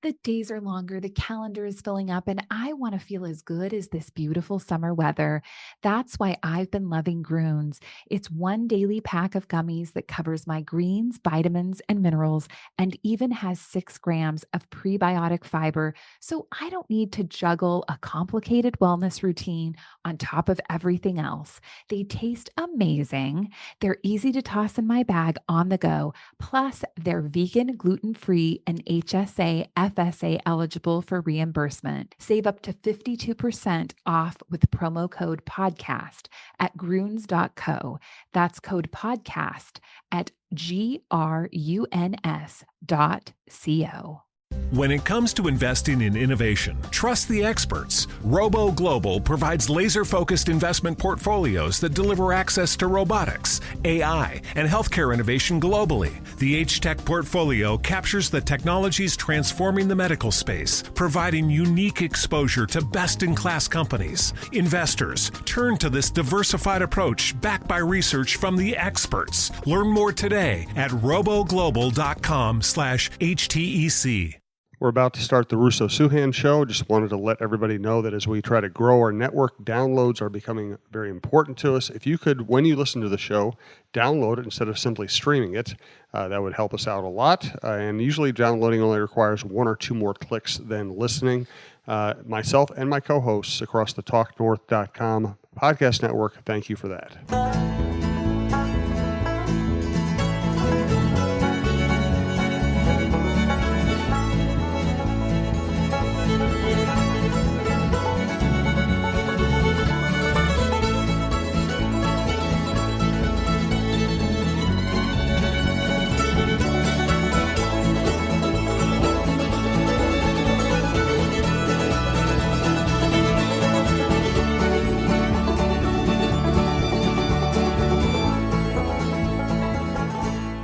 The days are longer, the calendar is filling up, and I want to feel as good as this beautiful summer weather. That's why I've been loving Groons. It's one daily pack of gummies that covers my greens, vitamins, and minerals, and even has 6 grams of prebiotic fiber. So I don't need to juggle a complicated wellness routine on top of everything else. They taste amazing. They're easy to toss in my bag on the go. Plus, they're vegan, gluten-free, and HSA, FSA eligible for reimbursement. Save up to 52% off with promo code podcast at gruns.co. That's code podcast at gruns.co. When it comes to investing in innovation, trust the experts. Robo Global provides laser-focused investment portfolios that deliver access to robotics, AI, and healthcare innovation globally. The H-Tech portfolio captures the technologies transforming the medical space, providing unique exposure to best-in-class companies. Investors, turn to this diversified approach backed by research from the experts. Learn more today at roboglobal.com/HTEC. We're about to start the Russo-Souhan Show. Just wanted to let everybody know that as we try to grow our network, downloads are becoming very important to us. If you could, when you listen to the show, download it instead of simply streaming it, that would help us out a lot. And usually downloading only requires 1 or 2 more clicks than listening. Myself and my co-hosts across the TalkNorth.com podcast network, thank you for that.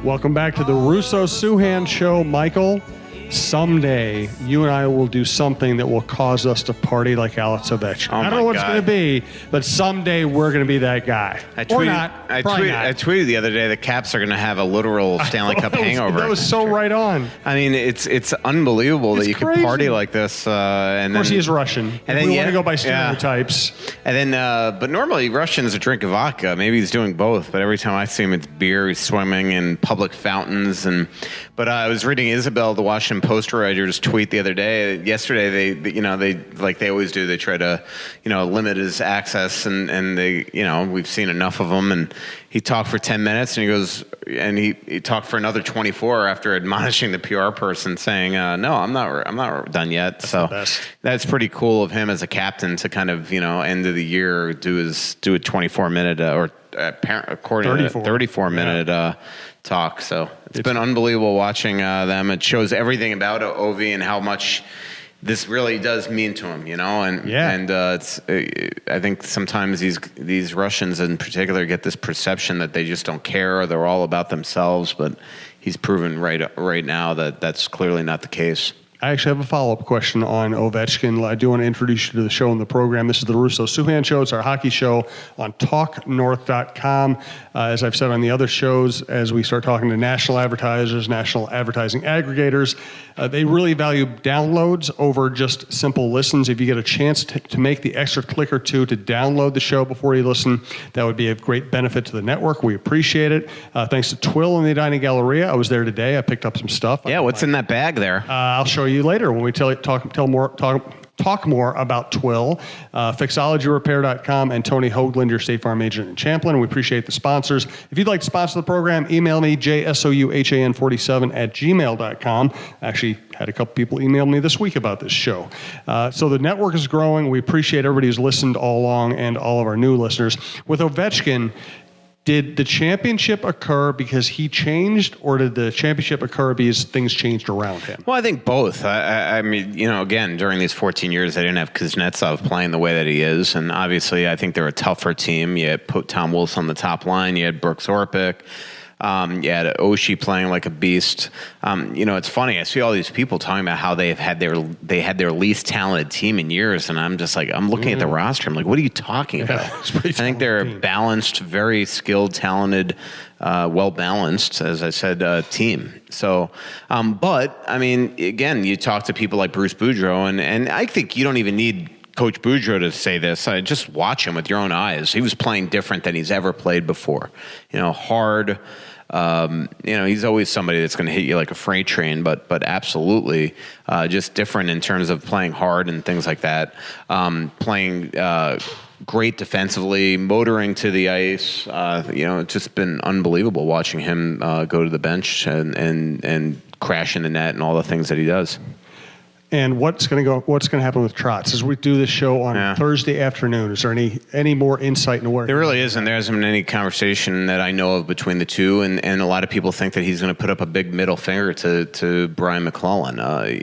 Welcome back to the Russo-Souhan Show, Michael. Someday, you and I will do something that will cause us to party like Alex Ovechkin. I don't know what it's going to be, but someday we're going to be that guy. I tweeted the other day the Caps are going to have a literal Stanley Cup hangover. That was so right on. I mean, it's unbelievable that you can party like this. And of course, he is Russian. And then we want to go by stereotypes. And then, but normally Russians drink vodka. Maybe he's doing both. But every time I see him, it's beer. He's swimming in public fountains. But I was reading Isabel, the Washington Post writer's tweet the other day. Yesterday, they like they always do. They try to, limit his access, and they, we've seen enough of him. And he talked for 10 minutes, and he goes, and he talked for another 24 after admonishing the PR person, saying, "No, I'm not done yet." That's pretty cool of him as a captain to kind of, end of the year do a 24-minute or according to 34-minute talk. So it's been unbelievable watching them. It shows everything about Ovi and how much this really does mean to him, and it's. I think sometimes these Russians in particular get this perception that they just don't care or they're all about themselves, but he's proven right now that that's clearly not the case. I actually have a follow-up question on Ovechkin. I do want to introduce you to the show and the program. This is the Russo-Souhan Show. It's our hockey show on TalkNorth.com. As I've said on the other shows, as we start talking to national advertisers, national advertising aggregators, they really value downloads over just simple listens. If you get a chance to make the extra click or two to download the show before you listen, that would be a great benefit to the network. We appreciate it. Thanks to Twill in the Dining Galleria. I was there today. I picked up some stuff. Yeah, what's in that bag there? I'll show you later when we talk more about Twill. Fixologyrepair.com and Tony Hoaglund, your State Farm agent in Champlin. We appreciate the sponsors. If you'd like to sponsor the program, email me, jsouhan47@gmail.com. Actually, had a couple people email me this week about this show. So the network is growing. We appreciate everybody who's listened all along and all of our new listeners. With Ovechkin, did the championship occur because he changed, or did the championship occur because things changed around him? Well, I think both. I mean, again, during these 14 years, they didn't have Kuznetsov playing the way that he is. And obviously, I think they're a tougher team. You had Tom Wilson on the top line. You had Brooks Orpik. Yeah, Oshie playing like a beast. It's funny. I see all these people talking about how they had their least talented team in years, and I'm just like, I'm looking at the roster. I'm like, what are you talking about? I think they're a balanced, very skilled, talented, well balanced, as I said, team. So, but I mean, again, you talk to people like Bruce Boudreau, and I think you don't even need Coach Boudreau to say this. Just watch him with your own eyes. He was playing different than he's ever played before. Hard. He's always somebody that's going to hit you like a freight train, but absolutely just different in terms of playing hard and things like that. Playing great defensively, motoring to the ice. It's just been unbelievable watching him go to the bench and crash in the net and all the things that he does. And what's going to happen with Trotz as we do this show on Thursday afternoon? Is there any more insight into where there really isn't? There hasn't been any conversation that I know of between the two, and a lot of people think that he's going to put up a big middle finger to Brian McClellan. I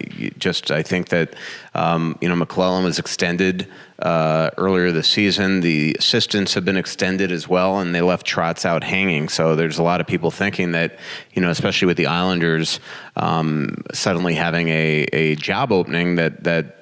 think that McClellan was extended earlier this season. The assistants have been extended as well, and they left Trotz out hanging. So there's a lot of people thinking that, especially with the Islanders suddenly having a job opening, that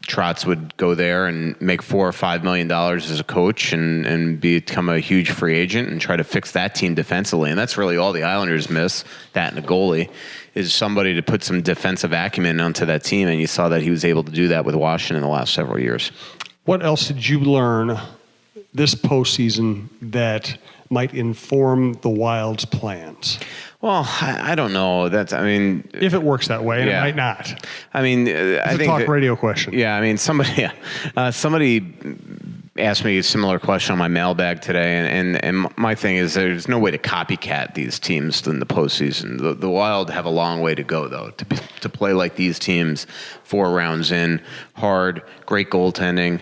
Trotz would go there and make $4 or $5 million as a coach and become a huge free agent and try to fix that team defensively. And that's really all the Islanders miss, that and a goalie, is somebody to put some defensive acumen onto that team. And you saw that he was able to do that with Washington in the last several years. What else did you learn this postseason that might inform the Wild's plans? Well, I don't know. If it works that way, and it might not. I mean, I think talk radio question. Yeah, I mean, somebody asked me a similar question on my mailbag today, and my thing is there's no way to copycat these teams in the postseason. The Wild have a long way to go, though, to play like these teams 4 rounds in, hard, great goaltending,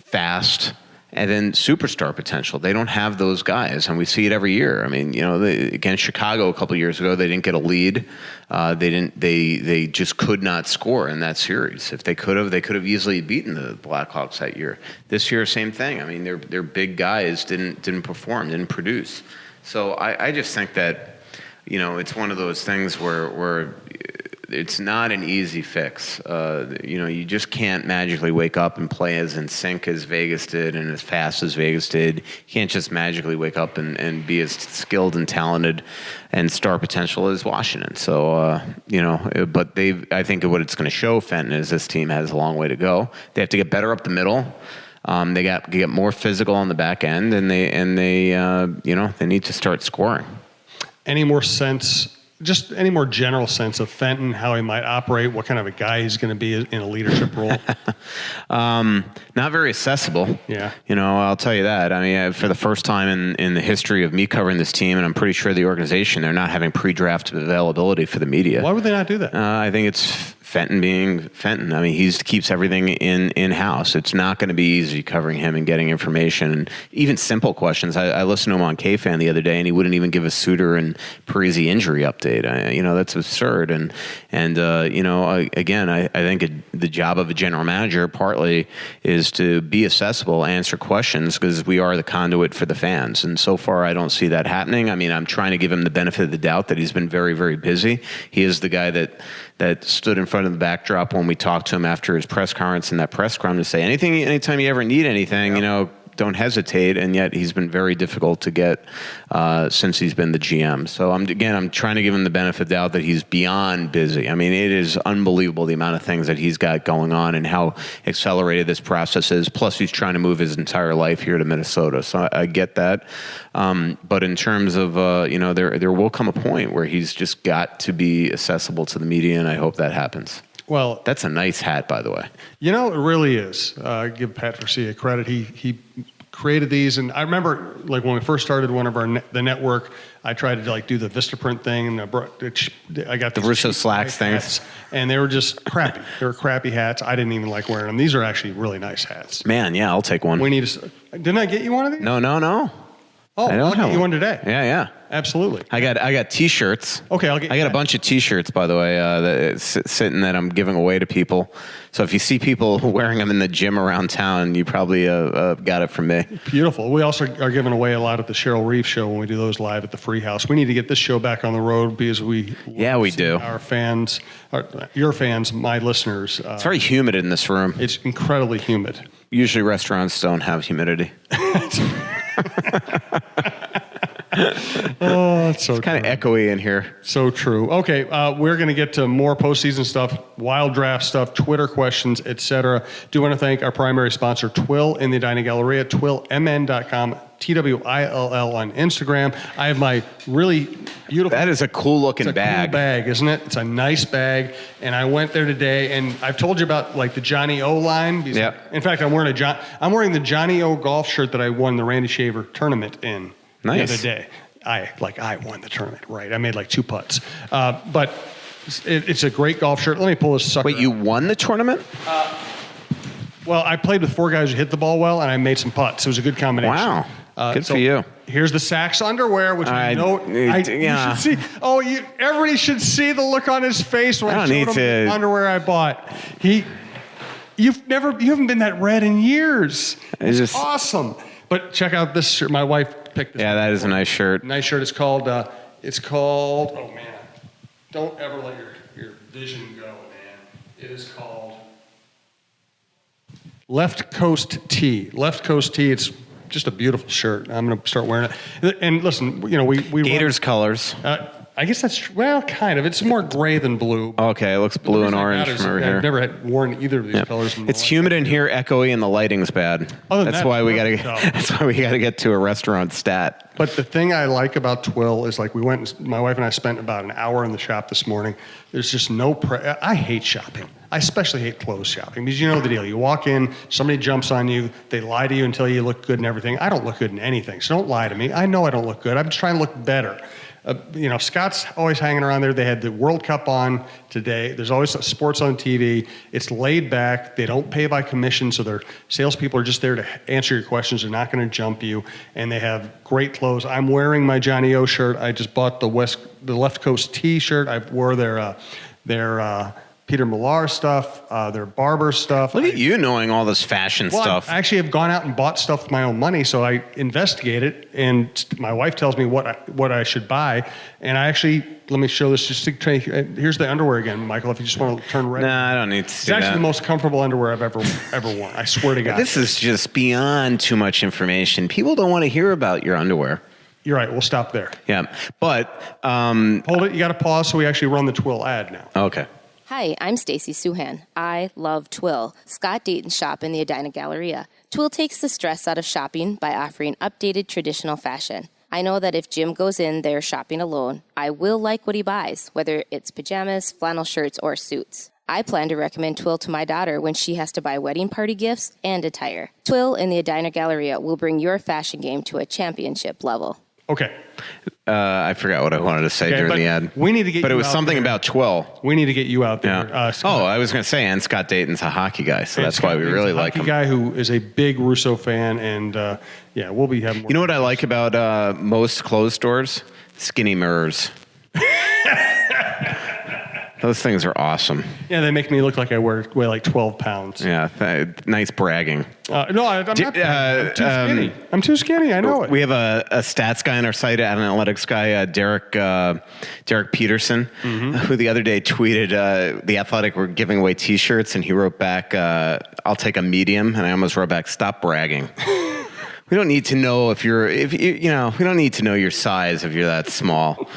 fast. And then superstar potential. They don't have those guys, and we see it every year. I mean, against Chicago a couple of years ago, they didn't get a lead. They just could not score in that series. If they could have easily beaten the Blackhawks that year. This year, same thing. I mean, their big guys didn't perform, didn't produce. So I just think that it's one of those things where it's not an easy fix. You just can't magically wake up and play as in sync as Vegas did and as fast as Vegas did. You can't just magically wake up and be as skilled and talented and star potential as Washington. So, but I think what it's going to show Fenton is this team has a long way to go. They have to get better up the middle. They got to get more physical on the back end, and they need to start scoring. Any more general sense of Fenton, how he might operate, what kind of a guy he's going to be in a leadership role? Not very accessible. Yeah. I'll tell you that. I mean, for the first time in the history of me covering this team, and I'm pretty sure the organization, they're not having pre-draft availability for the media. Why would they not do that? I think it's Fenton being Fenton. I mean, he keeps everything in-house. It's not going to be easy covering him and getting information. And even simple questions. I listened to him on K-Fan the other day, and he wouldn't even give a Suter and Parise injury update. That's absurd. And again, I think the job of a general manager partly is to be accessible, answer questions, because we are the conduit for the fans. And so far, I don't see that happening. I mean, I'm trying to give him the benefit of the doubt that he's been very, very busy. He is the guy that stood in front of the backdrop when we talked to him after his press conference and that press scrum to say anytime you ever need anything, don't hesitate. And yet he's been very difficult to get since he's been the GM. So I'm trying to give him the benefit of the doubt that he's beyond busy. I mean, it is unbelievable the amount of things that he's got going on and how accelerated this process is. Plus, he's trying to move his entire life here to Minnesota. So I get that. But in terms of, there will come a point where he's just got to be accessible to the media, and I hope that happens. Well, that's a nice hat, by the way. It really is. Give Pat Garcia credit. He created these, and I remember when we first started the network, I tried to do the Vistaprint thing, and I got the Russo Slacks things, and they were just crappy. They were crappy hats. I didn't even like wearing them. These are actually really nice hats. Man, yeah, I'll take one. Didn't I get you one of these? No. Oh, I'll get you one today. Yeah. absolutely. I got T-shirts. Okay, I got a bunch of T-shirts, by the way, that sitting that I'm giving away to people. So if you see people wearing them in the gym around town, you probably got it from me. Beautiful. We also are giving away a lot at the Cheryl Reeve show when we do those live at the Free House. We need to get this show back on the road because we do. Our fans, your fans, my listeners. It's very humid in this room. It's incredibly humid. Usually restaurants don't have humidity. Oh, it's so it's kind of echoey in here. So true. Okay, we're going to get to more postseason stuff, wild draft stuff, Twitter questions, etc. Do want to thank our primary sponsor, Twill in the Edina Galleria, twillmn.com, TWILL on Instagram. I have my really beautiful... That is a cool-looking bag. Cool bag, isn't it? It's a nice bag. And I went there today, and I've told you about like the Johnny O line. Yeah. In fact, I'm wearing the Johnny O golf shirt that I won the Randy Shaver tournament in. Nice. The other day. I won the tournament, right? I made like 2 putts. But it's a great golf shirt. Let me pull this sucker Wait, you out. won the tournament? Well, I played with 4 guys who hit the ball well, and I made some putts. It was a good combination. Wow. Good for you. Here's the Saks underwear, which you should see. Oh, everybody should see the look on his face when I showed him the underwear I bought. You haven't been that red in years. It's awesome. But check out this shirt. My wife picked this. Yeah, that is a nice shirt. Nice shirt. It's called. Oh man, don't ever let your vision go, man. It is called Left Coast Tee. Left Coast Tee. It's just a beautiful shirt. I'm going to start wearing it. And listen, we Gators colors. I guess that's kind of. It's more gray than blue. Okay, it looks blue and orange from over here. I've never worn either of these colors. It's humid in here, echoey, and the lighting's bad. That's why we gotta get to a restaurant stat. But the thing I like about Twill is like my wife and I spent about an hour in the shop this morning. There's just no I hate shopping. I especially hate clothes shopping because you know the deal. You walk in, somebody jumps on you, they lie to you until you look good and everything. I don't look good in anything, so don't lie to me. I know I don't look good. I'm just trying to look better. Scott's always hanging around there. They had the World Cup on today. There's always sports on TV. It's laid back. They don't pay by commission, so their salespeople are just there to answer your questions. They're not going to jump you, and they have great clothes. I'm wearing my Johnny O shirt. I just bought the Left Coast T-shirt. I wore their Peter Millar stuff, their Barber stuff. Look at you knowing all this fashion stuff. I actually have gone out and bought stuff with my own money, so I investigate it, and my wife tells me what I should buy. And let me show this. Here's the underwear again, Michael, if you just want to turn red. No, I don't need to see that. It's actually the most comfortable underwear I've ever worn. I swear to God. This is just beyond too much information. People don't want to hear about your underwear. You're right. We'll stop there. Yeah, but... Hold it. You got to pause so we actually run the Twill ad now. Okay. Hi, I'm Stacy Souhan. I love Twill, Scott Dayton's shop in the Edina Galleria. Twill takes the stress out of shopping by offering updated traditional fashion. I know that if Jim goes in there shopping alone, I will like what he buys, whether it's pajamas, flannel shirts, or suits. I plan to recommend Twill to my daughter when she has to buy wedding party gifts and attire. Twill in the Edina Galleria will bring your fashion game to a championship level. Okay. I forgot what I wanted to say during the ad. We need to get. But it was something about Twill. We need to get you out there. Yeah. I was going to say, and Scott Dayton's a hockey guy, so that's why we really like him. A guy who is a big Russo fan, and we'll be having more. You know what I like about most clothes stores? Skinny mirrors. Those things are awesome. Yeah, they make me look like I weigh like 12 pounds. Yeah, nice bragging. I'm not. I'm too skinny. I'm too skinny. I know it. We have a stats guy on our site, an analytics guy, Derek Peterson, who the other day tweeted The Athletic were giving away T-shirts, and he wrote back, "I'll take a medium," and I almost wrote back, "Stop bragging." We don't need to know we don't need to know your size if you're that small.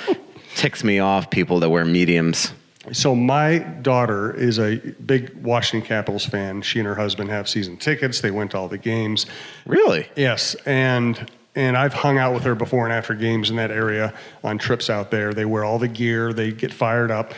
Ticks me off, people that wear mediums. So my daughter is a big Washington Capitals fan. She and her husband have season tickets. They went to all the games. Really? Yes. And I've hung out with her before and after games in that area on trips out there. They wear all the gear. They get fired up.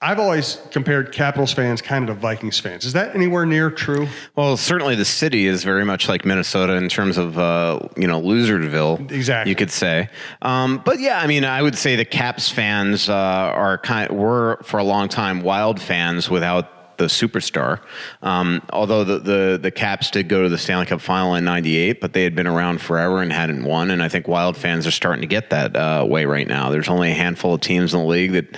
I've always compared Capitals fans kind of to Vikings fans. Is that anywhere near true? Well, certainly the city is very much like Minnesota in terms of, Loserville. Exactly. You could say. But yeah, I mean, I would say the Caps fans were for a long time Wild fans without the superstar. Although the Caps did go to the Stanley Cup final in '98, but they had been around forever and hadn't won. And I think Wild fans are starting to get that way right now. There's only a handful of teams in the league that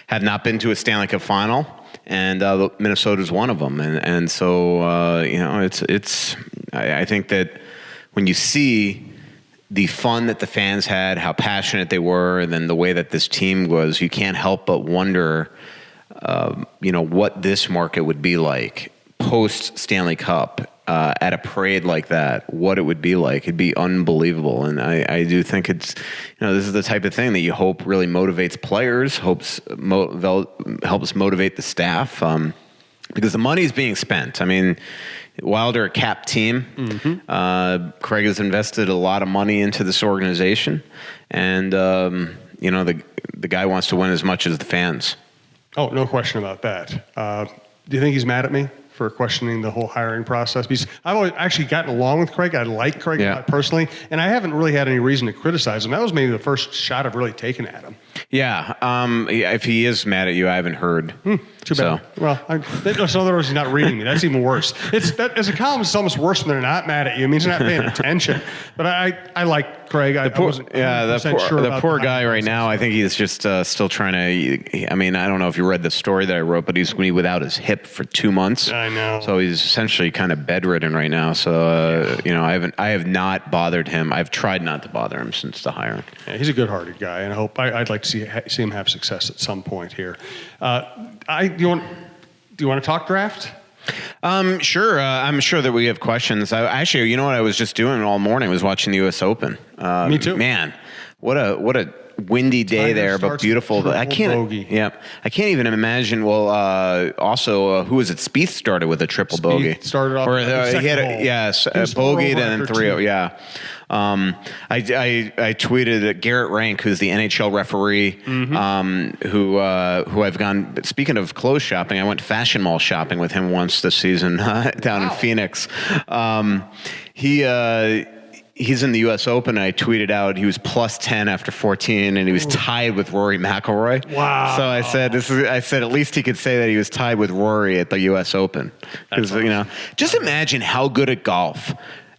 have not been to a Stanley Cup final, and Minnesota's one of them. And so I think that when you see the fun that the fans had, how passionate they were, and then the way that this team was, you can't help but wonder, what this market would be like post Stanley Cup at a parade like that. What it would be like, it'd be unbelievable. And I do think it's, this is the type of thing that you hope really motivates players, helps motivate the staff, because the money is being spent. I mean, Wild are a cap team. Mm-hmm. Craig has invested a lot of money into this organization, and the guy wants to win as much as the fans. Oh, no question about that. Do you think he's mad at me for questioning the whole hiring process? Because I've always actually gotten along with Craig. I like Craig personally, and I haven't really had any reason to criticize him. That was maybe the first shot I've really taken at him. Yeah. If he is mad at you, I haven't heard. Too bad. Well, in other words, he's not reading me. That's even worse. As a columnist, it's almost worse when they're not mad at you. It means they're not paying attention. But I like Craig. I wasn't the poor guy right now, I think he's just still trying to, I don't know if you read the story that I wrote, but he's going to be without his hip for 2 months. I know. So he's essentially kind of bedridden right now. So, I have not bothered him. I've tried not to bother him since the hiring. Yeah, he's a good-hearted guy, and I'd like to see him have success at some point here. Do you want to talk draft? Sure. I'm sure that we have questions. Actually, you know what I was just doing all morning? I was watching the U.S. Open. Me too. Man, what a windy day there, but beautiful. I can't. Bogey. Yeah, I can't even imagine. Well, also, who was it? Spieth started with a triple bogey. Started off. Or he had bogeyed and then 3-0. Yeah. I tweeted at Garrett Rank, who's the NHL referee, who I've gone. Speaking of clothes shopping, I went fashion mall shopping with him once this season down in Phoenix. He's in the U.S. Open. I tweeted out he was plus 10 after 14, and he was tied with Rory McIlroy. Wow! So I said at least he could say that he was tied with Rory at the U.S. Open, because just imagine how good at golf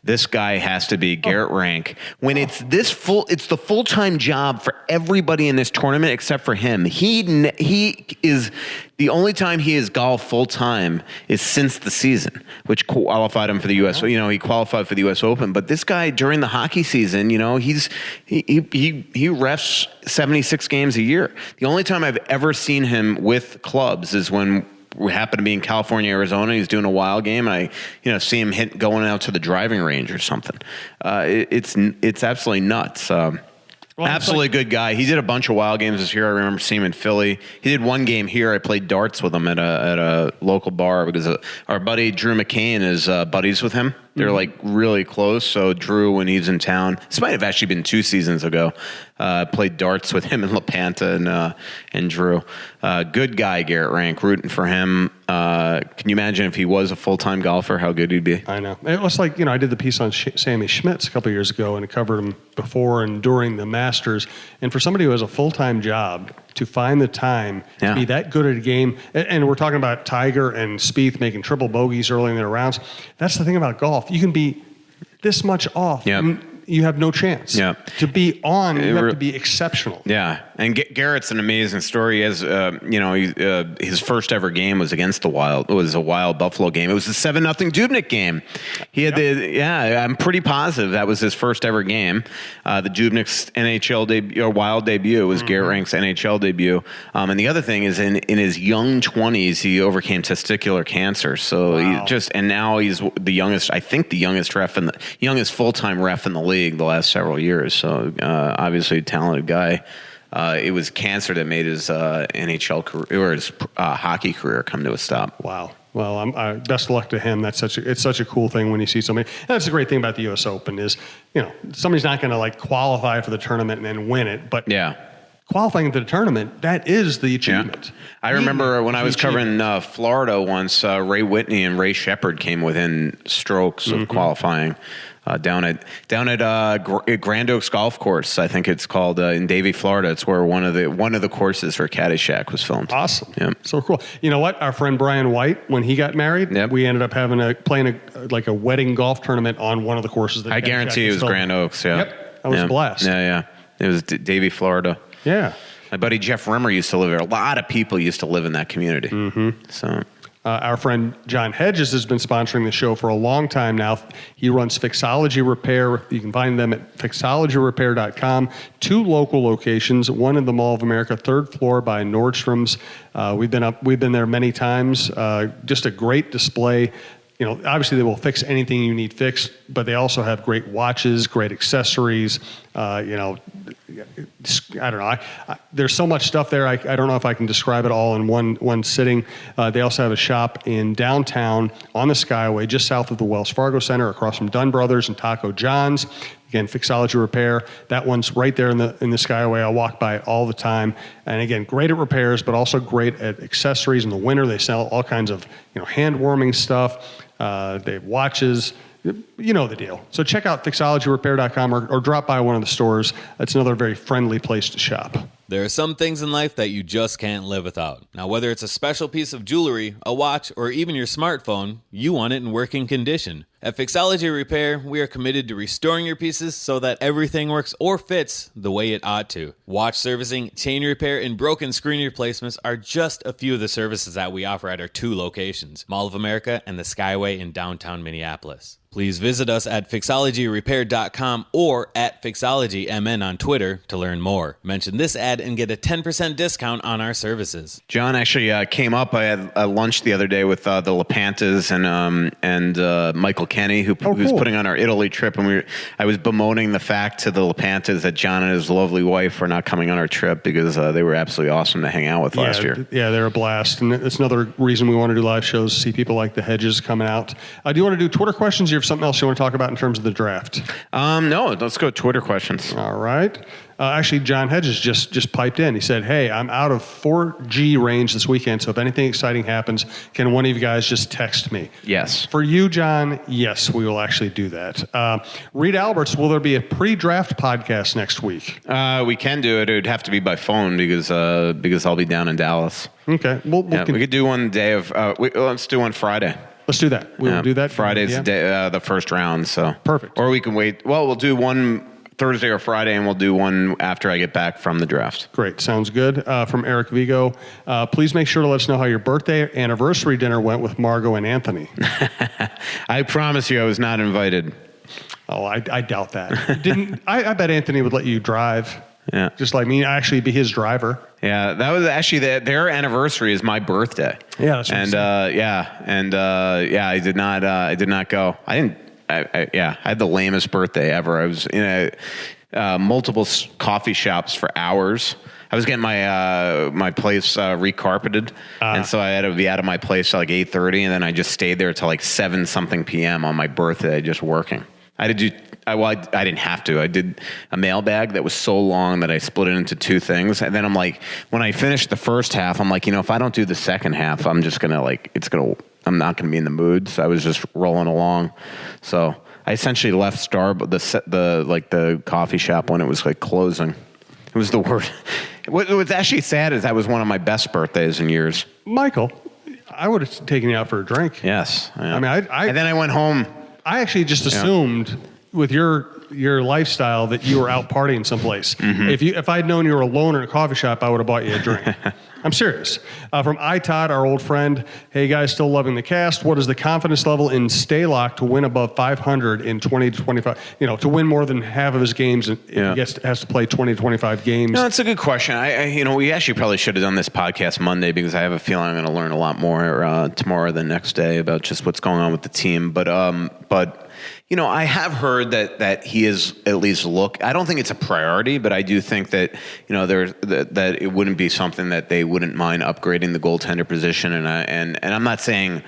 this guy has to be, Garrett Rank, when it's the full-time job for everybody in this tournament except for him. He is the only time he is golf full-time is since the season, which qualified him for the U.S. He qualified for the U.S. Open, but this guy during the hockey season, he refs 76 games a year. The only time I've ever seen him with clubs is when we happen to be in California, Arizona. He's doing a Wild game, and I, see him going out to the driving range or something. It's absolutely nuts. Absolutely good guy. He did a bunch of Wild games this year. I remember seeing him in Philly. He did one game here. I played darts with him at a local bar because our buddy Drew McCain is buddies with him. They're like really close. So Drew, when he's in town, this might have actually been 2 seasons ago, played darts with him and LaPanta and Drew. Good guy, Garrett Rank, rooting for him. Can you imagine if he was a full-time golfer, how good he'd be? I know. It was like, I did the piece on Sammy Schmitz a couple of years ago, and it covered him before and during the Masters. And for somebody who has a full-time job to find the time to be that good at a game, and we're talking about Tiger and Spieth making triple bogeys early in their rounds. That's the thing about golf. You can be this much off. Yep. You have no chance. Yeah. To be on, you have to be exceptional. Yeah. And Garrett's an amazing story. He has, his first ever game was against the Wild. It was a Wild Buffalo game. It was the 7-0 Dubnyk game. He had I'm pretty positive that was his first ever game. The Dubnyk's NHL debut, or Wild debut, was Garrett Rank's NHL debut. And the other thing is in his young 20s, he overcame testicular cancer. So and now he's the youngest, I think the youngest full-time ref in the league the last several years. So obviously a talented guy. It was cancer that made his NHL career, or his hockey career, come to a stop. Wow. Well, best of luck to him. It's such a cool thing when you see somebody. And that's the great thing about the U.S. Open is, somebody's not going to qualify for the tournament and then win it, but qualifying into the tournament, that is the achievement. Yeah. I remember when I was covering Florida once, Ray Whitney and Ray Shepard came within strokes of qualifying down at Grand Oaks Golf Course. I think it's called in Davie, Florida. It's where one of the courses for Caddyshack was filmed. Awesome. Yeah. So cool. You know what? Our friend Brian White, when he got married, we ended up playing a wedding golf tournament on one of the courses. That I guarantee it was Grand Oaks. Yeah. Yep. That was a blast. Yeah. It was Davie, Florida. Yeah. My buddy Jeff Rimmer used to live there. A lot of people used to live in that community. So our friend John Hedges has been sponsoring the show for a long time now. He runs Fixology Repair. You can find them at fixologyrepair.com. 2 local locations, one in the Mall of America, 3rd floor by Nordstrom's. We've been there many times. Just a great display. You know, obviously they will fix anything you need fixed, but they also have great watches, great accessories. I don't know. There's so much stuff there. I don't know if I can describe it all in one sitting. They also have a shop in downtown on the Skyway, just south of the Wells Fargo Center, across from Dunn Brothers and Taco John's. Again, Fixology Repair. That one's right there in the Skyway. I walk by it all the time. And again, great at repairs, but also great at accessories. In the winter, they sell all kinds of hand warming stuff. They have watches. You know the deal. So check out fixologyrepair.com or drop by one of the stores. It's another very friendly place to shop. There are some things in life that you just can't live without. Now, whether it's a special piece of jewelry, a watch, or even your smartphone, you want it in working condition. At Fixology Repair, we are committed to restoring your pieces so that everything works or fits the way it ought to. Watch servicing, chain repair, and broken screen replacements are just a few of the services that we offer at our 2 locations, Mall of America and the Skyway in downtown Minneapolis. Please visit us at fixologyrepair.com or at fixologymn on Twitter to learn more. Mention this ad and get a 10% discount on our services. John actually came up. I had a lunch the other day with the Lepantas and Michael Kenny, who's putting on our Italy trip, and I was bemoaning the fact to the Lepantas that John and his lovely wife were not coming on our trip because they were absolutely awesome to hang out with last year. Yeah, they're a blast, and it's another reason we want to do live shows. See people like the Hedges coming out. Do you want to do Twitter questions? Do you have something else you want to talk about in terms of the draft? No, let's go Twitter questions. All right. Actually, John Hedges just piped in. He said, hey, I'm out of 4G range this weekend, so if anything exciting happens, can one of you guys just text me? Yes. For you, John, yes, we will actually do that. Reed Alberts, will there be a pre-draft podcast next week? We can do it. It would have to be by phone because I'll be down in Dallas. Okay. We could do one day of let's do one Friday. Let's do that. We'll do that. Friday's the first round, so perfect. Or we can wait. Well, we'll do one Thursday or Friday, and we'll do one after I get back from the draft. Great. Sounds good. From Eric Vigo, please make sure to let us know how your birthday anniversary dinner went with Margot and Anthony. I promise you I was not invited. Oh, I doubt that. I bet Anthony would let you drive. Yeah. Just like me, actually be his driver. Yeah, that was actually their anniversary is my birthday. Yeah, that's what I did not go. I had the lamest birthday ever. I was in multiple coffee shops for hours. I was getting my place recarpeted, and so I had to be out of my place at like 8:30, and then I just stayed there till like 7-something p.m. on my birthday, just working. I didn't have to. I did a mailbag that was so long that I split it into 2 things, and then I'm like, when I finished the first half, I'm like, if I don't do the second half, I'm just gonna I'm not gonna be in the mood. So I was just rolling along. So I essentially left the coffee shop when it was like closing. It was the worst. What's actually sad is that was one of my best birthdays in years. Michael, I would have taken you out for a drink. Yes. Yeah. I mean, and then I went home. I actually just assumed with your lifestyle that you were out partying someplace. Mm-hmm. If I'd known you were alone in a coffee shop, I would have bought you a drink. I'm serious. From Todd, our old friend. Hey guys, still loving the cast. What is the confidence level in Staylock to win above 500 in 20 to 25? To win more than half of his games, and he has to play 20 to 25 games. No, that's a good question. We actually probably should have done this podcast Monday because I have a feeling I'm going to learn a lot more tomorrow than next day about just what's going on with the team. But I have heard that he is at least I don't think it's a priority, but I do think that that it wouldn't be something that they wouldn't mind upgrading the goaltender position. And I'm not saying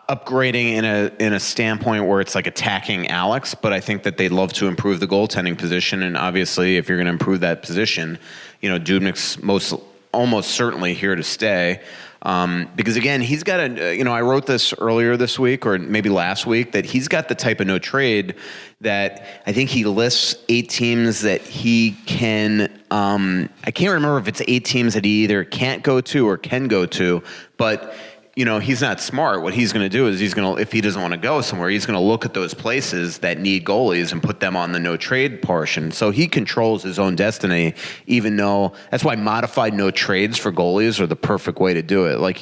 upgrading in a standpoint where it's like attacking Alex, but I think that they'd love to improve the goaltending position. And obviously, if you're going to improve that position, Dubnyk's almost certainly here to stay. Because again, he's got I wrote this earlier this week or maybe last week that he's got the type of no trade that I think he lists 8 teams that he can, I can't remember if it's 8 teams that he either can't go to or can go to, but he's not smart. What he's going to do is if he doesn't want to go somewhere, he's going to look at those places that need goalies and put them on the no trade portion. So he controls his own destiny, even though that's why modified no trades for goalies are the perfect way to do it. Like,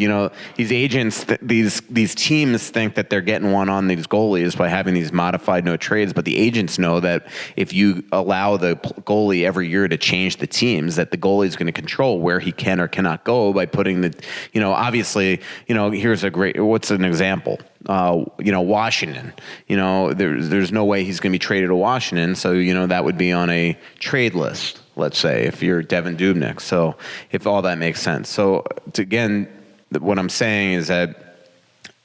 these agents, these teams think that they're getting one on these goalies by having these modified no trades. But the agents know that if you allow the goalie every year to change the teams, that the goalie is going to control where he can or cannot go by putting obviously, what's an example? Washington. There's no way he's going to be traded to Washington, so that would be on a trade list. Let's say if you're Devin Dubnyk. So if all that makes sense. So again, what I'm saying is that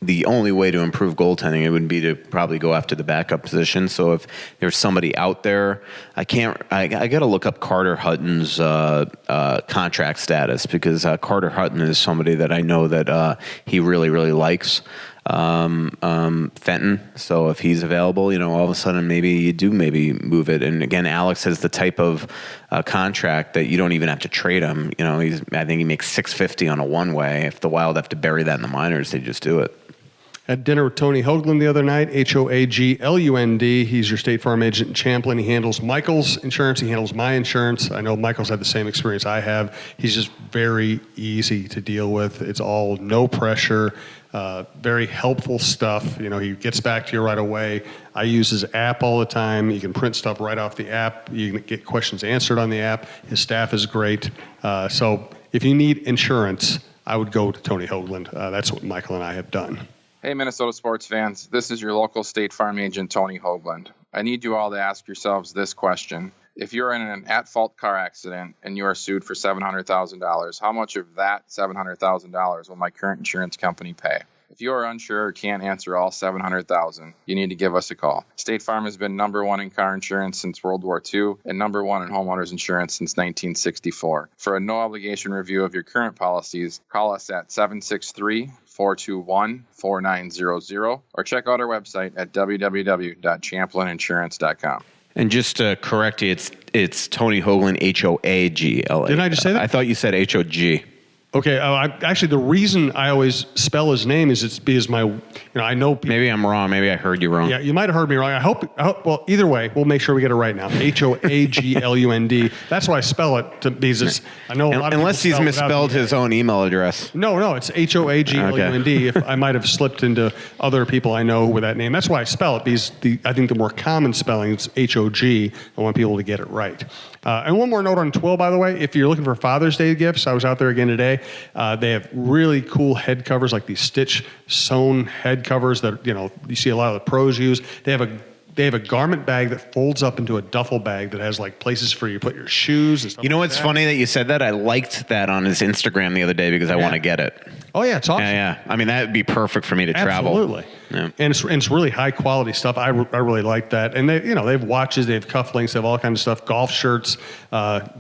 the only way to improve goaltending, it would be to probably go after the backup position. So if there's somebody out there, I got to look up Carter Hutton's contract status, because Carter Hutton is somebody that I know that he really, really likes. Fenton. So if he's available, all of a sudden maybe you do move it. And again, Alex has the type of contract that you don't even have to trade him. I think he makes $650 on a one-way. If the Wild have to bury that in the minors, they just do it. At dinner with Tony Hoaglund the other night, Hoaglund. He's your State Farm agent in Champlin. He handles Michael's insurance. He handles my insurance. I know Michael's had the same experience I have. He's just very easy to deal with. It's all no pressure, very helpful stuff. He gets back to you right away. I use his app all the time. You can print stuff right off the app. You can get questions answered on the app. His staff is great. So if you need insurance, I would go to Tony Hoaglund. That's what Michael and I have done. Hey, Minnesota sports fans. This is your local State Farm agent, Tony Hoaglund. I need you all to ask yourselves this question. If you're in an at-fault car accident and you are sued for $700,000, how much of that $700,000 will my current insurance company pay? If you are unsure or can't answer all $700,000, you need to give us a call. State Farm has been number one in car insurance since World War II and number one in homeowners insurance since 1964. For a no-obligation review of your current policies, call us at 763-421-4900 or check out our website at www.champlininsurance.com. And just to correct you, it's Tony Hoaglund, Hoagla. Didn't I just say that? I thought you said Hog. Okay, actually, the reason I always spell his name is it's because I know people. Maybe I'm wrong. Maybe I heard you wrong. Yeah, you might have heard me wrong. I hope. Well, either way, we'll make sure we get it right now. Hoaglund. That's why I spell it because I know a lot of unless he's misspelled his own email address. No, it's Hoaglund. Okay. If I might have slipped into other people I know with that name, that's why I spell it, because I think the more common spelling is Hog. I want people to get it right. And one more note on Twill, by the way. If you're looking for Father's Day gifts, I was out there again today. They have really cool head covers, like these stitch sewn head covers that you see a lot of the pros use. They have a garment bag that folds up into a duffel bag that has like places for you to put your shoes and stuff. What's funny that you said that? I liked that on his Instagram the other day because I want to get it. Oh yeah, it's awesome. Yeah. I mean, that would be perfect for me to travel. Absolutely. Yeah. And it's really high quality stuff. I really like that. And they have watches, they have cufflinks, they have all kinds of stuff, golf shirts,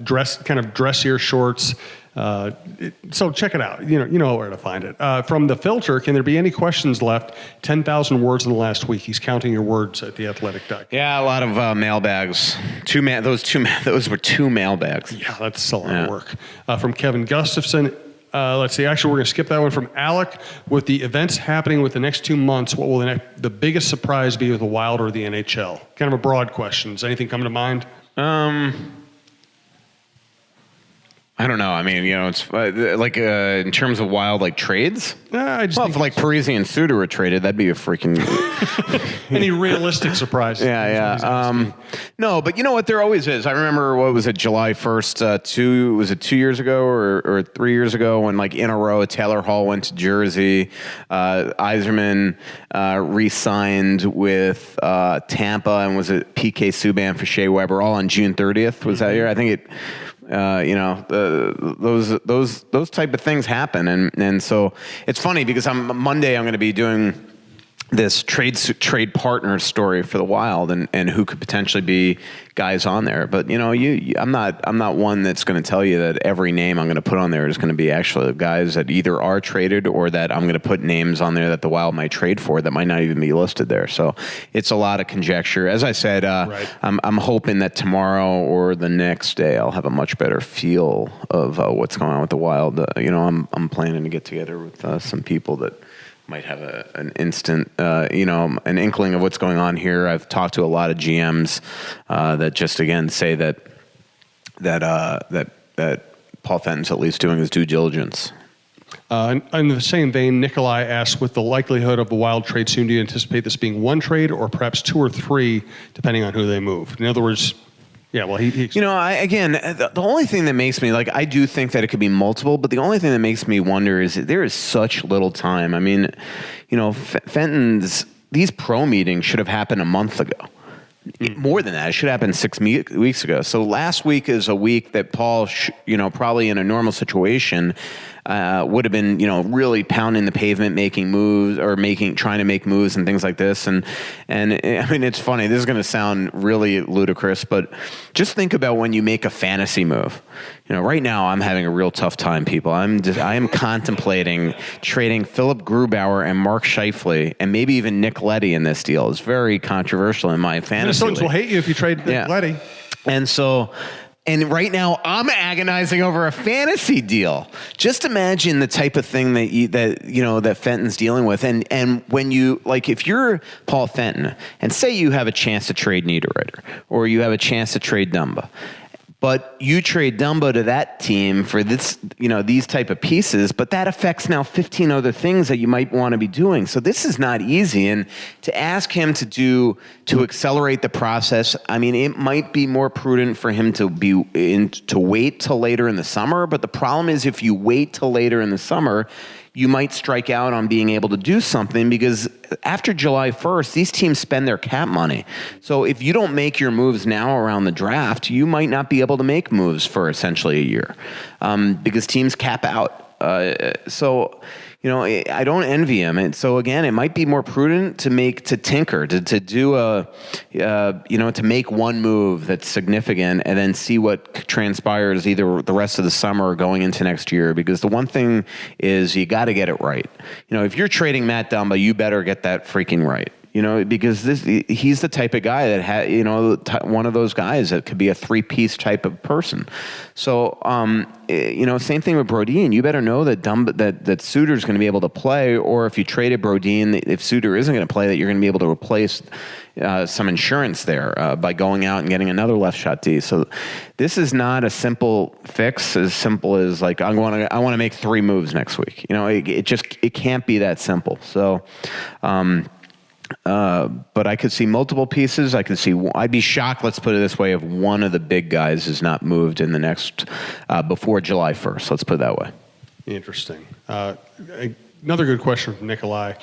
dressier shorts. So check it out. You know where to find it. From the filter, can there be any questions left? 10,000 words in the last week. He's counting your words at theathletic.com. Yeah, a lot of mailbags. Those were 2 mailbags. Yeah, that's a lot of work. From Kevin Gustafson. Let's see. Actually, we're going to skip that one. From Alec, with the events happening with the next 2 months, what will the biggest surprise be with the Wild or the NHL? Kind of a broad question. Does anything come to mind? I don't know. I mean, it's in terms of Wild, trades. If Parisi and Suter were traded, that'd be a freaking any realistic surprise. Yeah. No, but you know what? There always is. I remember July 1st? Was it 2 years ago or 3 years ago when in a row Taylor Hall went to Jersey, Yzerman re-signed with Tampa, and was it PK Subban for Shea Weber all on June 30th? Was that year? I think it. Those type of things happen, and so it's funny because Monday I'm going to be doing this trade partner story for the Wild and who could potentially be guys on there. But I'm not one that's going to tell you that every name I'm going to put on there is going to be actually the guys that either are traded or that I'm going to put names on there that the Wild might trade for that might not even be listed there. So it's a lot of conjecture. As I said, Right. I'm hoping that tomorrow or the next day I'll have a much better feel of what's going on with the Wild. I'm planning to get together with some people that might have an instant, an inkling of what's going on here. I've talked to a lot of GMs that just again say that Paul Fenton's at least doing his due diligence. In the same vein, Nikolai asks, with the likelihood of a Wild trade soon, do you anticipate this being one trade or perhaps two or three, depending on who they move? In other words, yeah, well, the only thing that makes me, I do think that it could be multiple, but the only thing that makes me wonder is that there is such little time. I mean, Fenton's, these pro meetings should have happened a month ago. More than that, it should happen 6 weeks ago. So last week is a week that Paul, probably in a normal situation, would have been, really pounding the pavement, making moves or trying to make moves and things like this. And I mean, it's funny. This is going to sound really ludicrous, but just think about when you make a fantasy move. Right now I'm having a real tough time, people. I am contemplating trading Philip Grubauer and Mark Scheifele and maybe even Nick Leddy in this deal. It's very controversial in my fantasy league. Minnesotans will hate you if you trade Nick Leddy. And right now, I'm agonizing over a fantasy deal. Just imagine the type of thing that Fenton's dealing with. And when you, if you're Paul Fenton, and say you have a chance to trade Niederreiter, or you have a chance to trade Dumba, but you trade Dumba to that team for this, these type of pieces, but that affects now 15 other things that you might want to be doing. So this is not easy. And to ask him to accelerate the process, I mean, it might be more prudent for him to wait till later in the summer. But the problem is if you wait till later in the summer, you might strike out on being able to do something because after July 1st, these teams spend their cap money. So if you don't make your moves now around the draft, you might not be able to make moves for essentially a year because teams cap out. I don't envy him. And so again, it might be more prudent to tinker, to make one move that's significant and then see what transpires either the rest of the summer or going into next year. Because the one thing is you got to get it right. If you're trading Matt Dumba, you better get that freaking right. Because he's the type of guy that one of those guys that could be a three-piece type of person. So, same thing with Brodin. You better know that Suter's going to be able to play, or if you traded Brodin, if Suter isn't going to play, that you're going to be able to replace some insurance there by going out and getting another left shot D. So, this is not a simple fix. As simple as I want to make 3 moves next week. It can't be that simple. So. But I could see multiple pieces. I'd be shocked, let's put it this way, if one of the big guys is not moved in the next, before July 1st. Let's put it that way. Interesting. Another good question from Nikolai.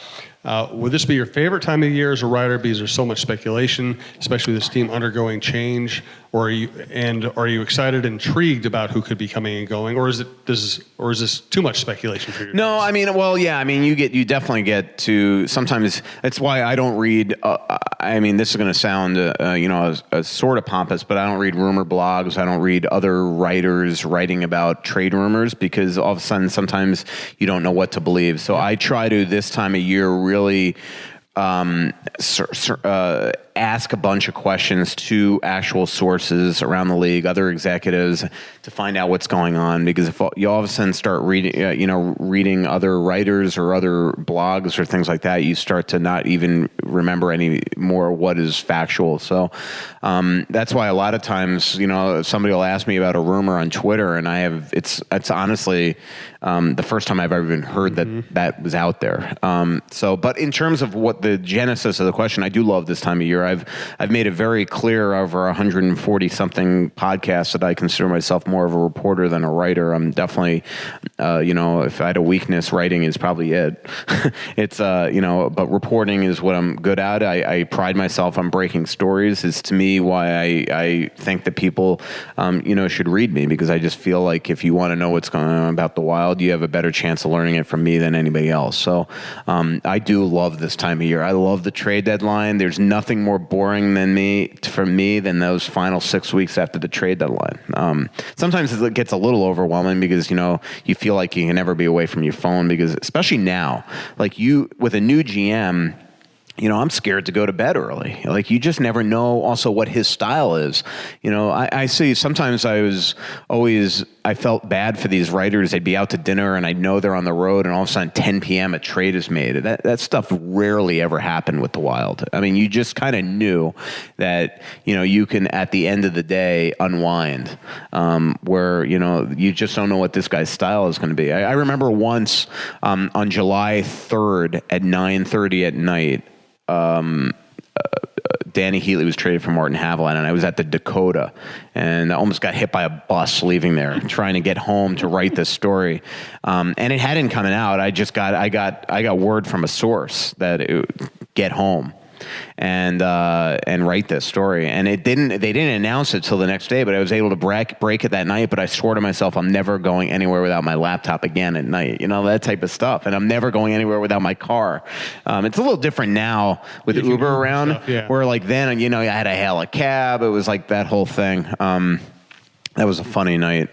Would this be your favorite time of year as a writer because there's so much speculation, especially with this team undergoing change? Or are you excited, intrigued about who could be coming and going, or is this too much speculation for you? No, I mean, well, yeah, I mean, you definitely get to sometimes. That's why I don't read. I mean, this is going to sound sort of pompous, but I don't read rumor blogs. I don't read other writers writing about trade rumors because all of a sudden sometimes you don't know what to believe. So I try to this time of year really. Ask a bunch of questions to actual sources around the league, other executives, to find out what's going on. Because if you all of a sudden start reading other writers or other blogs or things like that, you start to not even remember any more what is factual. So that's why a lot of times, somebody will ask me about a rumor on Twitter, and it's honestly the first time I've ever even heard that was out there. But in terms of what the genesis of the question, I do love this time of year. I've made it very clear over 140 something podcasts that I consider myself more of a reporter than a writer. I'm definitely, if I had a weakness, writing is probably it. It's, but reporting is what I'm good at. I pride myself on breaking stories. It's to me why I think that people, should read me, because I just feel like if you want to know what's going on about the Wild, you have a better chance of learning it from me than anybody else. So I do love this time of year. I love the trade deadline. There's nothing more boring for me than those final 6 weeks after the trade deadline. Sometimes it gets a little overwhelming because, you feel like you can never be away from your phone, because especially now, like you with a new GM, I'm scared to go to bed early. Like, you just never know also what his style is. I see sometimes I felt bad for these writers. They'd be out to dinner and I know they're on the road and all of a sudden 10 p.m. a trade is made. That stuff rarely ever happened with the Wild. I mean, you just kind of knew that, you can at the end of the day unwind, where, you just don't know what this guy's style is going to be. I remember once on July 3rd at 9:30 at night, Danny Heatley was traded for Martin Haviland, and I was at the Dakota, and I almost got hit by a bus leaving there, trying to get home to write this story. And it hadn't come out. I got word from a source that get home and write this story. And they didn't announce it till the next day, but I was able to break it that night. But I swore to myself, I'm never going anywhere without my laptop again at night, that type of stuff. And I'm never going anywhere without my car. It's a little different now with Uber around, stuff, yeah. Where like then, I had to hail a cab. It was like that whole thing. That was a funny night.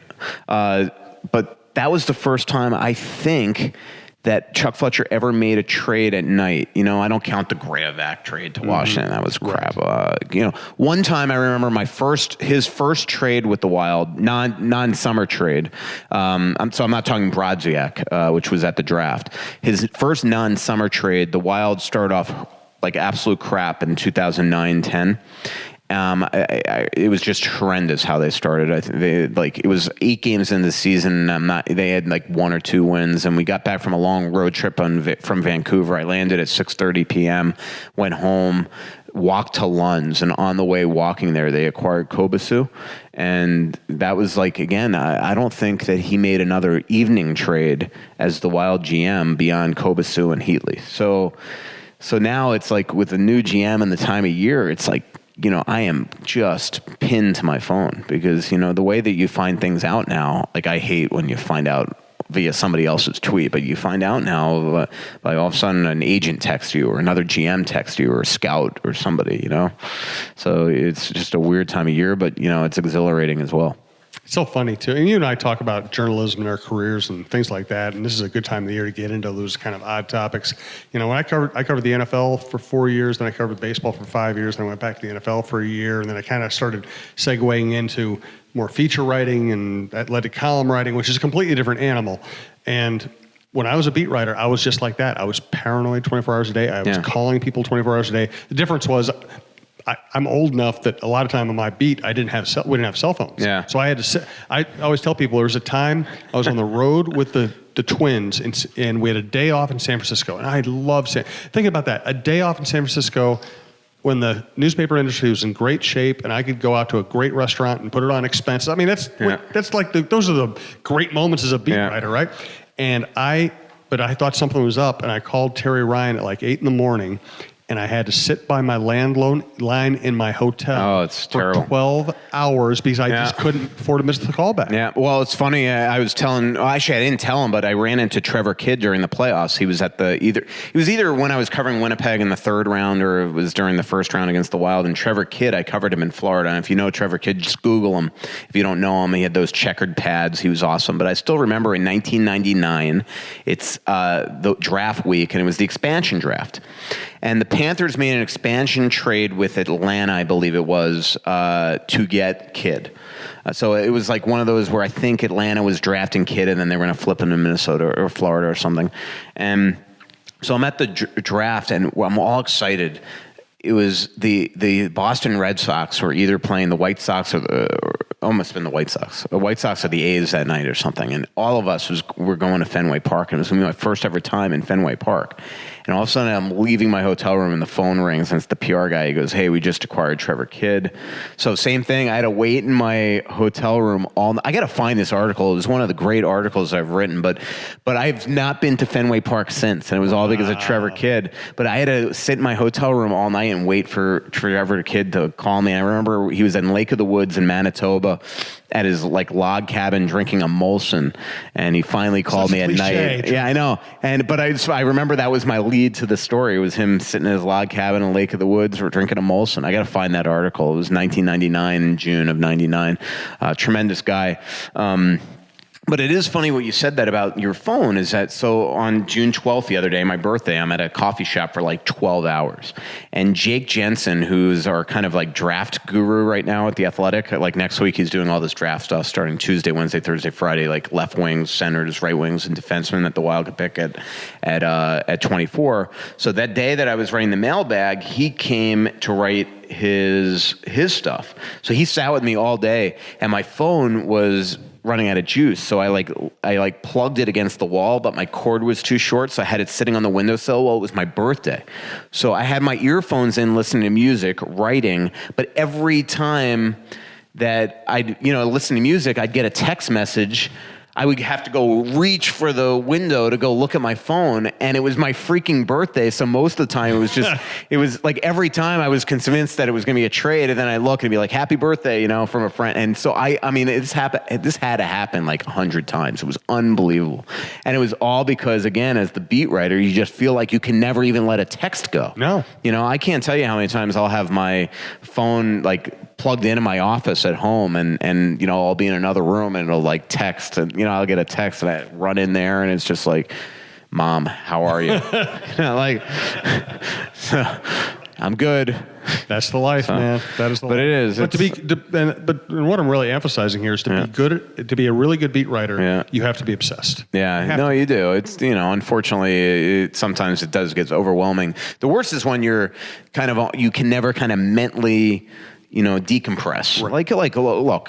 But that was the first time I think that Chuck Fletcher ever made a trade at night. I don't count the Graovac trade to Washington. That was crap. One time I remember his first trade with the Wild, non-summer trade. So I'm not talking Brodziak, which was at the draft. His first non-summer trade, the Wild started off like absolute crap in 2009-10. It was just horrendous how they started. I think it was 8 games into the season. They had like 1 or 2 wins, and we got back from a long road trip from Vancouver. I landed at 6:30 p.m., went home, walked to Lund's, and on the way walking there, they acquired Kobasu. And that was like, again, I don't think that he made another evening trade as the Wild GM beyond Kobasu and Heatley. So now it's like with a new GM and the time of year, it's like, I am just pinned to my phone because, the way that you find things out now, like I hate when you find out via somebody else's tweet, but you find out now by all of a sudden an agent texts you or another GM texts you or a scout or somebody, So it's just a weird time of year, but, it's exhilarating as well. It's so funny, too. And you and I talk about journalism in our careers and things like that, and this is a good time of the year to get into those kind of odd topics. When I covered the NFL for 4 years, then I covered baseball for 5 years, then I went back to the NFL for a year, and then I kind of started segueing into more feature writing and that led to column writing, which is a completely different animal. And when I was a beat writer, I was just like that. I was paranoid 24 hours a day. I was calling people 24 hours a day. The difference was I'm old enough that a lot of time on my beat, we didn't have cell phones. Yeah. So I had to sit. I always tell people there was a time I was on the road with the Twins, and we had a day off in San Francisco, and I loved think about that, a day off in San Francisco when the newspaper industry was in great shape, and I could go out to a great restaurant and put it on expenses. I mean, that's like those are the great moments as a beat writer, right? But I thought something was up, and I called Terry Ryan at like 8 a.m. And I had to sit by my landline in my hotel for 12 hours because I just couldn't afford to miss the callback. Yeah, well, it's funny. I was actually, I didn't tell him, but I ran into Trevor Kidd during the playoffs. He was at it was either when I was covering Winnipeg in the 3rd round or it was during the 1st round against the Wild. And Trevor Kidd, I covered him in Florida. And if you know Trevor Kidd, just Google him. If you don't know him, he had those checkered pads. He was awesome. But I still remember in 1999, it's the draft week, and it was the expansion draft. And the Panthers made an expansion trade with Atlanta, I believe it was, to get Kidd. So it was like one of those where I think Atlanta was drafting Kidd and then they were going to flip him to Minnesota or Florida or something. And so I'm at the draft and I'm all excited. It was the Boston Red Sox were either playing the White Sox or almost been the White Sox. The White Sox or the A's that night or something. And all of us were going to Fenway Park. And it was going to be my first ever time in Fenway Park. And all of a sudden, I'm leaving my hotel room and the phone rings, and it's the PR guy. He goes, "Hey, we just acquired Trevor Kidd." So same thing. I had to wait in my hotel room all. I got to find this article. It was one of the great articles I've written, but I've not been to Fenway Park since, and it was all because of Trevor Kidd. But I had to sit in my hotel room all night and wait for Trevor Kidd to call me. And I remember he was in Lake of the Woods in Manitoba at his log cabin drinking a Molson, and he finally called me at night. Yeah, I know. But I remember that was my lead to the story. It was him sitting in his log cabin in Lake of the Woods or drinking a Molson. I got to find that article. It was 1999, in June of 99. Tremendous guy. But it is funny what you said that about your phone is that, so on June 12th, the other day, my birthday, I'm at a coffee shop for 12 hours. And Jake Jensen, who's our kind of draft guru right now at The Athletic, next week he's doing all this draft stuff starting Tuesday, Wednesday, Thursday, Friday, left wings, centers, right wings, and defensemen that the Wild could pick at 24. So that day that I was writing the mailbag, he came to write his stuff. So he sat with me all day, and my phone was running out of juice. So I plugged it against the wall, but my cord was too short. So I had it sitting on the windowsill. Well, it was my birthday. So I had my earphones in listening to music, writing, but every time that I'd, listen to music, I'd get a text message. I would have to go reach for the window to go look at my phone, and it was my freaking birthday. So most of the time it was every time I was convinced that it was going to be a trade, and then I look and be like, "Happy birthday," from a friend. And so I mean, this had to happen 100 times. It was unbelievable, and it was all because, again, as the beat writer, you just feel like you can never even let a text go. No, I can't tell you how many times I'll have my phone plugged into my office at home, and I'll be in another room and it'll text, and I'll get a text and I run in there and it's just "Mom, how are you?" I'm good. That's the life, man. That is the life. But it is. But what I'm really emphasizing here is to be a really good beat writer, you have to be obsessed. Yeah, no, you do. It's, unfortunately, sometimes it does get overwhelming. The worst is when you're you can never mentally decompress. Right. Look,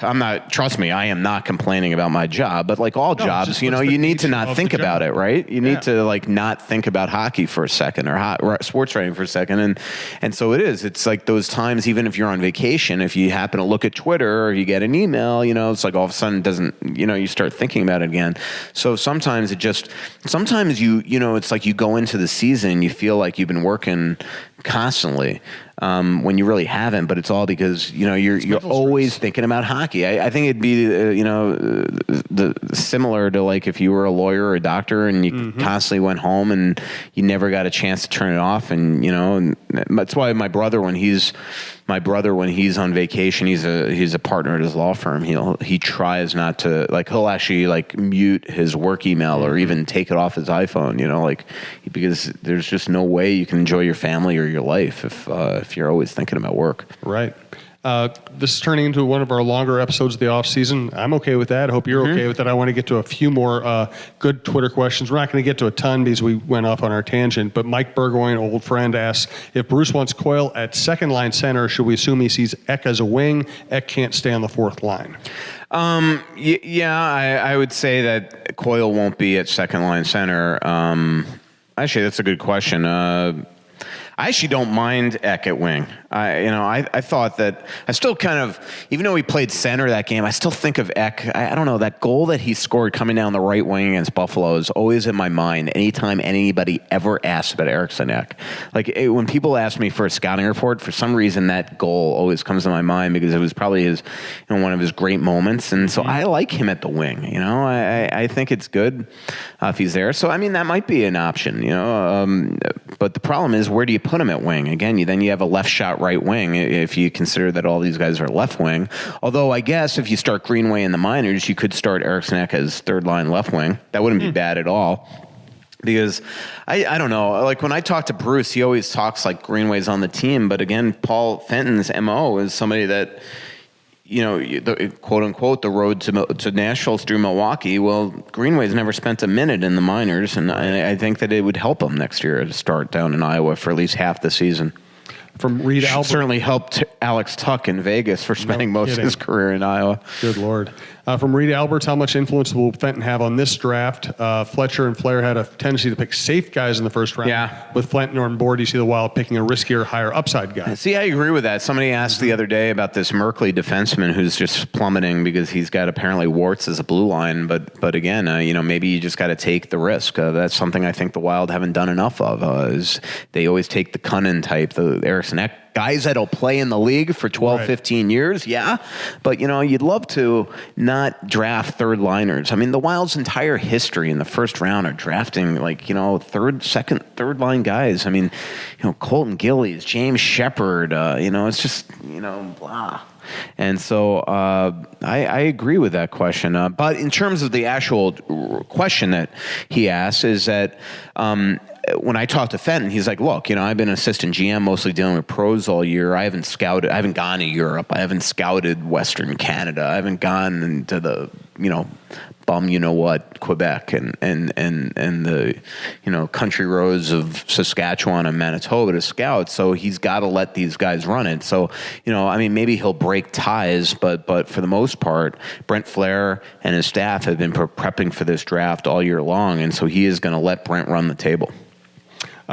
trust me, I am not complaining about my job, but all jobs, you need to not think about it, right? You need to not think about hockey for a second or sports writing for a second. And so it is. It's those times, even if you're on vacation, if you happen to look at Twitter or you get an email, it's all of a sudden it doesn't, you start thinking about it again. So sometimes sometimes you it's you go into the season, you feel like you've been working constantly, when you really haven't, but it's all because you're always thinking about hockey. I think it'd be similar to if you were a lawyer or a doctor and you constantly went home and you never got a chance to turn it off, and that's why my brother when he's on vacation, he's a partner at his law firm. He tries not to he'll actually mute his work email or even take it off his iPhone. Because there's just no way you can enjoy your family or your life if you're always thinking about work. Right. This is turning into one of our longer episodes of the off season. I'm okay with that. I hope you're okay with that. I want to get to a few more good Twitter questions. We're not going to get to a ton because we went off on our tangent, but Mike Burgoyne, old friend, asks, if Bruce wants Coyle at second line center, should we assume he sees Eck as a wing? Eck can't stay on the fourth line. I would say that Coyle won't be at second line center. Actually, that's a good question. I actually don't mind Eck at wing. I thought that I still even though he played center that game, I still think of Eck. I don't know, that goal that he scored coming down the right wing against Buffalo is always in my mind anytime anybody ever asks about Eriksson Eck. When people ask me for a scouting report, for some reason that goal always comes to my mind because it was probably one of his great moments. And so I like him at the wing. I think it's good if he's there. So, that might be an option, but the problem is, where do you put him at wing? Again, then you have a left shot right wing if you consider that all these guys are left wing. Although I guess if you start Greenway in the minors, you could start Eriksson Eck as third line left wing. That wouldn't be bad at all. Because I don't know, when I talk to Bruce, he always talks like Greenway's on the team. But again, Paul Fenton's MO is somebody that, the quote unquote, the road to Nashville through Milwaukee. Well, Greenway's never spent a minute in the minors, and I think that it would help him next year to start down in Iowa for at least half the season. From Reed Albert. Certainly helped Alex Tuck in Vegas for spending most of his career in Iowa. Good Lord. From Reed Alberts, how much influence will Fenton have on this draft? Fletcher and Flair had a tendency to pick safe guys in the first round. Yeah. With Fenton on board, you see the Wild picking a riskier, higher upside guy. See, I agree with that. Somebody asked the other day about this Merkley defenseman who's just plummeting because he's got apparently warts as a blue line. But again, maybe you just got to take the risk. That's something I think the Wild haven't done enough of. Is they always take the Cunnin type, the Eriksson Ek, guys that'll play in the league for 12, 15 years, yeah. But, you'd love to not draft third liners. I mean, the Wild's entire history in the first round are drafting, third line guys. I mean, Colton Gillies, James Shepard, it's just, blah. And so I agree with that question. But in terms of the actual question that he asked is that when I talked to Fenton, he's like, look, I've been an assistant GM, mostly dealing with pros all year. I haven't gone to Europe. I haven't scouted Western Canada. I haven't gone into the, Quebec and the, country roads of Saskatchewan and Manitoba to scout. So he's got to let these guys run it. So, maybe he'll break ties, but for the most part, Brent Flair and his staff have been prepping for this draft all year long. And so he is going to let Brent run the table.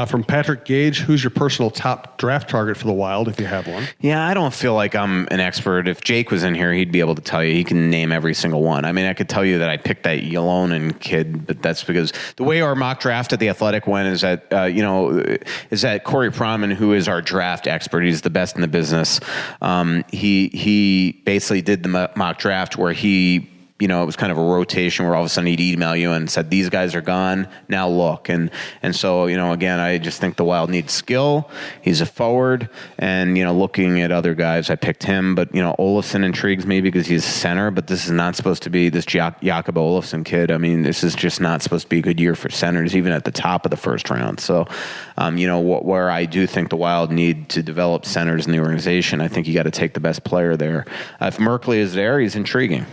From Patrick Gage, who's your personal top draft target for the Wild, if you have one? Yeah, I don't feel like I'm an expert. If Jake was in here, he'd be able to tell you. He can name every single one. I mean, I could tell you that I picked that Ylonen kid, but that's because the way our mock draft at The Athletic went is that, is that Corey Pronman, who is our draft expert, he's the best in the business. He basically did the mock draft where he, it was kind of a rotation where all of a sudden he'd email you and said, these guys are gone, now look. And so, again, I just think the Wild needs skill. He's a forward. And, looking at other guys, I picked him. But, Olofsson intrigues me because he's a center. But this is not supposed to be this Jakob Olofsson kid. I mean, this is just not supposed to be a good year for centers, even at the top of the first round. So, where I do think the Wild need to develop centers in the organization, I think you got to take the best player there. If Merkley is there, he's intriguing.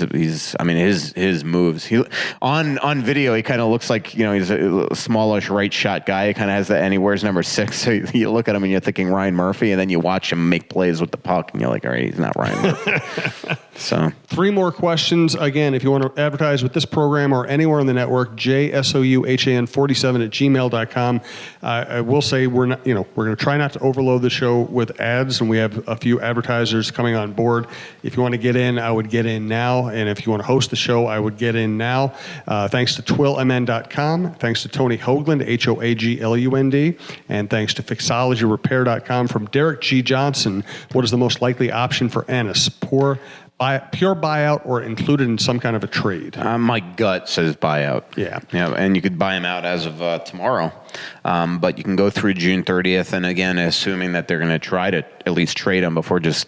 His moves. He on video, he kind of looks like, he's a smallish right shot guy. He kind of has that, and he wears number 6. So you look at him and you're thinking Ryan Murphy, and then you watch him make plays with the puck, and you're like, all right, he's not Ryan Murphy. So 3 more questions. Again, if you want to advertise with this program or anywhere on the network, jsouhan47@gmail.com. I will say we're going to try not to overload the show with ads, and we have a few advertisers coming on board. If you want to get in, I would get in now. And if you want to host the show, I would get in now. Thanks to twillmn.com. Thanks to Tony Hoaglund, Hoaglund. And thanks to fixologyrepair.com. From Derek G. Johnson, what is the most likely option for Ennis? Pure buyout or included in some kind of a trade? My gut says buyout. Yeah. And you could buy him out as of tomorrow. But you can go through June 30th. And again, assuming that they're going to try to at least trade him before just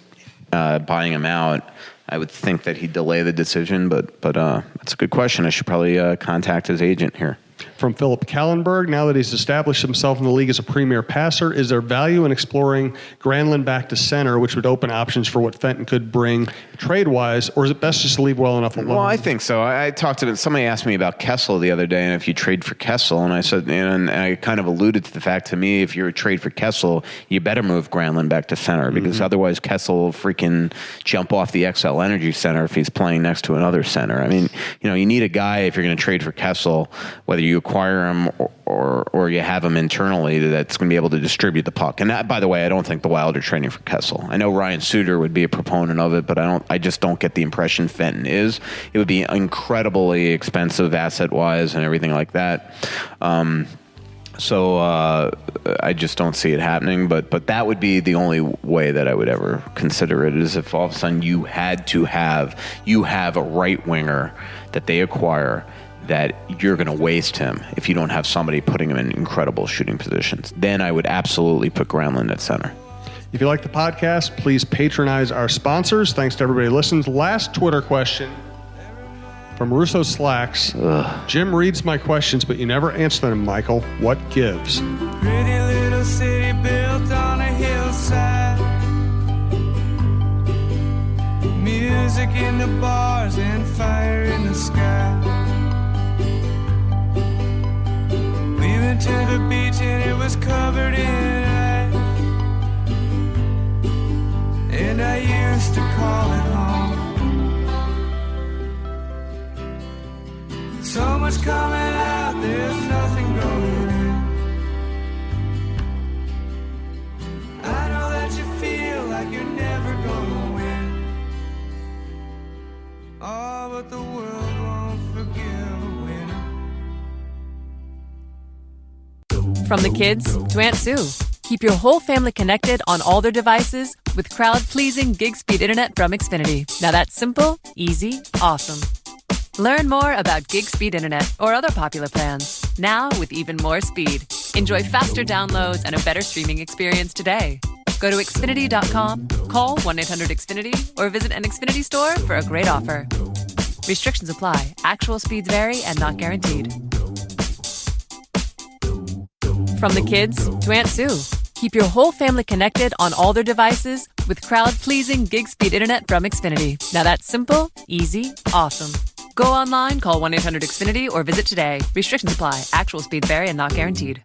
buying him out, I would think that he'd delay the decision. But that's a good question. I should probably contact his agent here. From Philip Kallenberg, now that he's established himself in the league as a premier passer, is there value in exploring Granlund back to center, which would open options for what Fenton could bring trade-wise, or is it best just to leave well enough alone? Well, I think so. I talked to somebody asked me about Kessel the other day, and if you trade for Kessel, and I said, and I kind of alluded to the fact to me, if you're a trade for Kessel, you better move Granlund back to center, because otherwise Kessel will freaking jump off the XL Energy Center if he's playing next to another center. I mean, you need a guy, if you're going to trade for Kessel, whether you acquire him or you have him internally, that's going to be able to distribute the puck. And that, by the way, I don't think the Wild are training for Kessel. I know Ryan Suter would be a proponent of it, but I just don't get the impression Fenton is. It would be incredibly expensive asset-wise and everything like that. So I just don't see it happening. But that would be the only way that I would ever consider it, is if all of a sudden you have a right winger that they acquire that you're going to waste him if you don't have somebody putting him in incredible shooting positions. Then I would absolutely put Granlund at center. If you like the podcast, please patronize our sponsors. Thanks to everybody who listens. Last Twitter question from Russo Slacks. Jim reads my questions, but you never answer them, Michael. What gives? Pretty little city built on a hillside. Music in the bars and fire in the sky. We went to the beach and it was covered in ice. used to call it home. So much coming out, there's nothing going in. I know that you feel like you're never gonna win. Oh, but the world won't forgive a winner. From the kids to Aunt Sue. Keep your whole family connected on all their devices with crowd-pleasing gig-speed internet from Xfinity. Now that's simple, easy, awesome. Learn more about gig-speed internet or other popular plans, now with even more speed. Enjoy faster downloads and a better streaming experience today. Go to Xfinity.com, call 1-800-XFINITY, or visit an Xfinity store for a great offer. Restrictions apply. Actual speeds vary and not guaranteed. From the kids to Aunt Sue. Keep your whole family connected on all their devices with crowd-pleasing gig-speed internet from Xfinity. Now that's simple, easy, awesome. Go online, call 1-800-XFINITY, or visit today. Restrictions apply. Actual speeds vary and not guaranteed.